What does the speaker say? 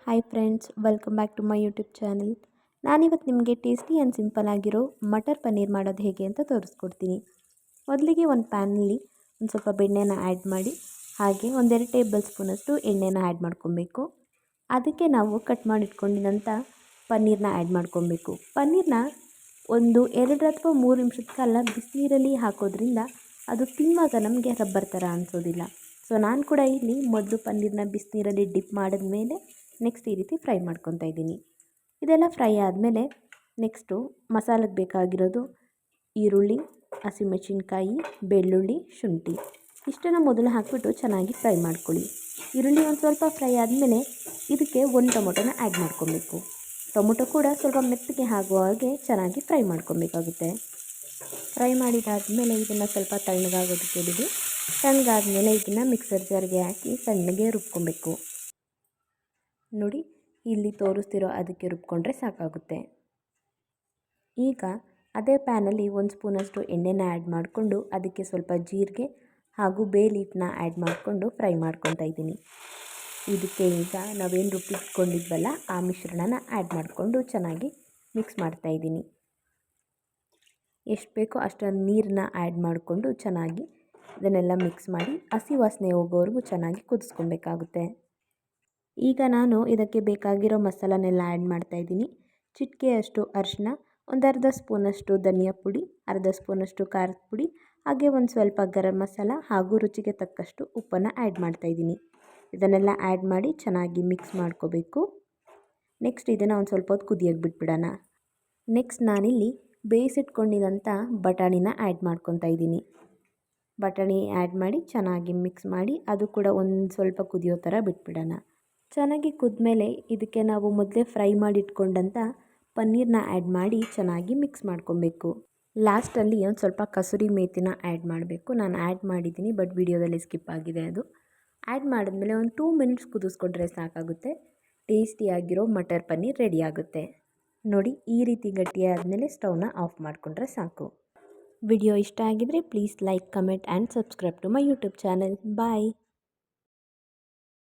Hi friends, welcome back to my YouTube channel. ನಾನಿವತ್ತು ನಿಮಗೆ tasty and simple ಆಗಿರೋ ಮಟರ್ ಪನ್ನೀರ್ ಮಾಡೋದು ಹೇಗೆ ಅಂತ ತೋರಿಸ್ಕೊಡ್ತೀನಿ. ಮೊದಲಿಗೆ ಒಂದು ಪ್ಯಾನಲ್ಲಿ ಒಂದು ಸ್ವಲ್ಪ ಬೆಣ್ಣೆನ ಆ್ಯಡ್ ಮಾಡಿ, ಹಾಗೆ ಒಂದೆರಡು ಟೇಬಲ್ ಸ್ಪೂನಷ್ಟು ಎಣ್ಣೆನ ಆ್ಯಡ್ ಮಾಡ್ಕೊಬೇಕು. ಅದಕ್ಕೆ ನಾವು ಕಟ್ ಮಾಡಿಟ್ಕೊಂಡಿದ್ದಂಥ ಪನ್ನೀರನ್ನ ಆ್ಯಡ್ ಮಾಡ್ಕೊಬೇಕು. ಪನ್ನೀರನ್ನ ಒಂದು 2 ಅಥವಾ 3 ನಿಮಿಷದ ಕಾಲ ಬಿಸಿನೀರಲ್ಲಿ ಹಾಕೋದ್ರಿಂದ ಅದು ತಿನ್ನುವಾಗ ನಮಗೆ ರಬ್ಬರ್ ಥರ ಅನಿಸೋದಿಲ್ಲ. ಸೊ ನಾನು ಕೂಡ ಇಲ್ಲಿ ಮೊದಲು ಪನ್ನೀರನ್ನ ಬಿಸಿನೀರಲ್ಲಿ ಡಿಪ್ ಮಾಡಿದ ಮೇಲೆ ನೆಕ್ಸ್ಟ್ ಈ ರೀತಿ ಫ್ರೈ ಮಾಡ್ಕೊತಾ ಇದ್ದೀನಿ. ಇದೆಲ್ಲ ಫ್ರೈ ಆದಮೇಲೆ ನೆಕ್ಸ್ಟು ಮಸಾಲೆಗೆ ಬೇಕಾಗಿರೋದು ಈರುಳ್ಳಿ, ಹಸಿಮೆಣಸಿನ್ಕಾಯಿ, ಬೆಳ್ಳುಳ್ಳಿ, ಶುಂಠಿ ಇಷ್ಟನ್ನು ಮೊದಲು ಹಾಕಿಬಿಟ್ಟು ಚೆನ್ನಾಗಿ ಫ್ರೈ ಮಾಡ್ಕೊಳ್ಳಿ. ಈರುಳ್ಳಿ ಒಂದು ಸ್ವಲ್ಪ ಫ್ರೈ ಆದಮೇಲೆ ಇದಕ್ಕೆ 1 ಟೊಮೊಟೊನ ಆ್ಯಡ್ ಮಾಡ್ಕೊಬೇಕು. ಟೊಮೊಟೊ ಕೂಡ ಸ್ವಲ್ಪ ಮೆತ್ತಗೆ ಆಗುವ ಹಾಗೆ ಚೆನ್ನಾಗಿ ಫ್ರೈ ಮಾಡ್ಕೊಬೇಕಾಗುತ್ತೆ. ಫ್ರೈ ಮಾಡಿದಾದಮೇಲೆ ಇದನ್ನು ಸ್ವಲ್ಪ ತಣ್ಣಗಾಗೋದಕ್ಕೆ ಬಿಡಿ. ತಣ್ಣಗಾದಮೇಲೆ ಇದನ್ನು ಮಿಕ್ಸರ್ ಜಾರ್ಗೆ ಹಾಕಿ ಸಣ್ಣಗೆ ರುಬ್ಕೊಬೇಕು. ನೋಡಿ, ಇಲ್ಲಿ ತೋರಿಸ್ತಿರೋ ಅದಕ್ಕೆ ರುಬ್ಕೊಂಡ್ರೆ ಸಾಕಾಗುತ್ತೆ. ಈಗ ಅದೇ ಪ್ಯಾನಲ್ಲಿ 1 ಸ್ಪೂನಷ್ಟು ಎಣ್ಣೆನ ಆ್ಯಡ್ ಮಾಡಿಕೊಂಡು ಅದಕ್ಕೆ ಸ್ವಲ್ಪ ಜೀರಿಗೆ ಹಾಗೂ ಬೇ ಲೀಫ್ನ ಆ್ಯಡ್ ಮಾಡಿಕೊಂಡು ಫ್ರೈ ಮಾಡ್ಕೊತಾ ಇದ್ದೀನಿ. ಇದಕ್ಕೆ ಈಗ ನಾವೇನು ರುಬ್ಬಿಟ್ಕೊಂಡಿದ್ವಲ್ಲ ಆ ಮಿಶ್ರಣನ ಆ್ಯಡ್ ಮಾಡಿಕೊಂಡು ಚೆನ್ನಾಗಿ ಮಿಕ್ಸ್ ಮಾಡ್ತಾಯಿದ್ದೀನಿ. ಎಷ್ಟು ಬೇಕೋ ಅಷ್ಟೊಂದು ನೀರನ್ನ ಆ್ಯಡ್ ಮಾಡಿಕೊಂಡು ಚೆನ್ನಾಗಿ ಇದನ್ನೆಲ್ಲ ಮಿಕ್ಸ್ ಮಾಡಿ ಹಸಿ ವಾಸನೆ ಹೋಗೋವರೆಗೂ ಚೆನ್ನಾಗಿ ಕುದಿಸ್ಕೊಬೇಕಾಗುತ್ತೆ. ಈಗ ನಾನು ಇದಕ್ಕೆ ಬೇಕಾಗಿರೋ ಮಸಾಲನೆಲ್ಲ ಆ್ಯಡ್ ಮಾಡ್ತಾಯಿದ್ದೀನಿ. ಚಿಟಿಕೆಯಷ್ಟು ಅರಿಶಿನ, ಒಂದು ಅರ್ಧ ಸ್ಪೂನಷ್ಟು ಧನಿಯಾ ಪುಡಿ, ಅರ್ಧ ಸ್ಪೂನಷ್ಟು ಖಾರದ ಪುಡಿ, ಹಾಗೆ ಒಂದು ಸ್ವಲ್ಪ ಗರಂ ಮಸಾಲ ಹಾಗೂ ರುಚಿಗೆ ತಕ್ಕಷ್ಟು ಉಪ್ಪನ್ನು ಆ್ಯಡ್ ಮಾಡ್ತಾಯಿದ್ದೀನಿ. ಇದನ್ನೆಲ್ಲ ಆ್ಯಡ್ ಮಾಡಿ ಚೆನ್ನಾಗಿ ಮಿಕ್ಸ್ ಮಾಡ್ಕೋಬೇಕು. ನೆಕ್ಸ್ಟ್ ಇದನ್ನು ಒಂದು ಸ್ವಲ್ಪ ಹೊತ್ತು ಕುದಿಯೋಕ್ಕೆ ಬಿಟ್ಬಿಡೋಣ. ನೆಕ್ಸ್ಟ್ ನಾನಿಲ್ಲಿ ಬೇಯಿಸಿಟ್ಕೊಂಡಿದ್ದಂಥ ಬಟಾಣಿನ ಆ್ಯಡ್ ಮಾಡ್ಕೊತಾ ಇದ್ದೀನಿ. ಬಟಾಣಿ ಆ್ಯಡ್ ಮಾಡಿ ಚೆನ್ನಾಗಿ ಮಿಕ್ಸ್ ಮಾಡಿ ಅದು ಕೂಡ ಒಂದು ಸ್ವಲ್ಪ ಕುದಿಯೋ ಥರ ಬಿಟ್ಬಿಡೋಣ. ಚೆನ್ನಾಗಿ ಕುದ್ಮೇಲೆ ಇದಕ್ಕೆ ನಾವು ಮೊದಲೇ ಫ್ರೈ ಮಾಡಿಟ್ಕೊಂಡಂಥ ಪನ್ನೀರನ್ನ ಆ್ಯಡ್ ಮಾಡಿ ಚೆನ್ನಾಗಿ ಮಿಕ್ಸ್ ಮಾಡ್ಕೊಬೇಕು. ಲಾಸ್ಟಲ್ಲಿ ಒಂದು ಸ್ವಲ್ಪ ಕಸೂರಿ ಮೇಥಿನ ಆ್ಯಡ್ ಮಾಡಬೇಕು. ನಾನು ಆ್ಯಡ್ ಮಾಡಿದ್ದೀನಿ, ಬಟ್ ವಿಡಿಯೋದಲ್ಲಿ ಸ್ಕಿಪ್ ಆಗಿದೆ ಅದು. ಆ್ಯಡ್ ಮಾಡಿದ್ಮೇಲೆ ಒಂದು 2 ಮಿನಿಟ್ಸ್ ಕುದಿಸ್ಕೊಂಡ್ರೆ ಸಾಕಾಗುತ್ತೆ. ಟೇಸ್ಟಿಯಾಗಿರೋ ಮಟರ್ ಪನ್ನೀರ್ ರೆಡಿ ಆಗುತ್ತೆ. ನೋಡಿ, ಈ ರೀತಿ ಗಟ್ಟಿಯಾದಮೇಲೆ ಸ್ಟವ್ನ ಆಫ್ ಮಾಡಿಕೊಂಡ್ರೆ ಸಾಕು. ವಿಡಿಯೋ ಇಷ್ಟ ಆಗಿದರೆ please like, comment and subscribe to my YouTube channel. Bye.